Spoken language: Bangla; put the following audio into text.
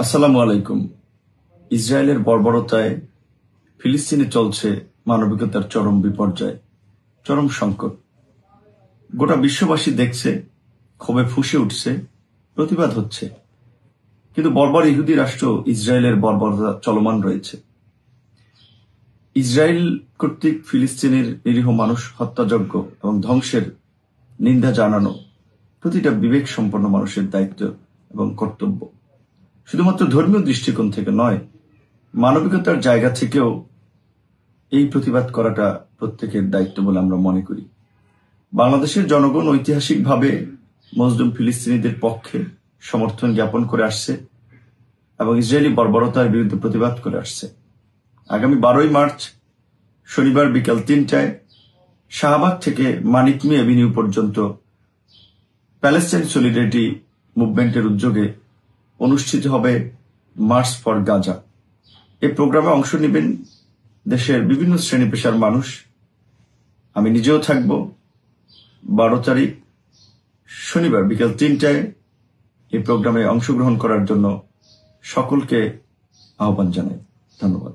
আসসালামু আলাইকুম। ইসরায়েলের বর্বরতায় ফিলিস্তিনে চলছে মানবিকতার চরম বিপর্যয়, চরম সংকট। গোটা বিশ্ববাসী দেখছে, ক্ষোভে ফুঁসে উঠছে, প্রতিবাদ হচ্ছে। কিন্তু বর্বর ইহুদি রাষ্ট্র ইসরায়েলের বর্বরতা চলমান রয়েছে। ইসরায়েল কর্তৃক ফিলিস্তিনের নিরীহ মানুষ হত্যাযজ্ঞ এবং ধ্বংসের নিন্দা জানানো প্রতিটা বিবেক সম্পন্ন মানুষের দায়িত্ব এবং কর্তব্য। শুধুমাত্র ধর্মীয় দৃষ্টিকোণ থেকে নয়, মানবিকতার জায়গা থেকেও এই প্রতিবাদ করাটা প্রত্যেকের দায়িত্ব বলে আমরা মনে করি। বাংলাদেশের জনগণ ঐতিহাসিকভাবে মজলুম ফিলিস্তিনিদের পক্ষে সমর্থন জ্ঞাপন করে আসছে এবং ইসরায়েলি বর্বরতার বিরুদ্ধে প্রতিবাদ করে আসছে। আগামী 12 মার্চ শনিবার বিকাল 3টায় শাহবাগ থেকে মানিক মিয়া এভিনিউ পর্যন্ত প্যালেস্টাইন সলিডারিটি মুভমেন্টের উদ্যোগে অনুষ্ঠিত হবে মার্চ ফর গাজা। এই প্রোগ্রামে অংশ নেবেন দেশের বিভিন্ন শ্রেণী পেশার মানুষ। আমি নিজেও থাকব। 12 তারিখ শনিবার বিকাল 3টায় এই প্রোগ্রামে অংশগ্রহণ করার জন্য সকলকে আহ্বান জানাই। ধন্যবাদ।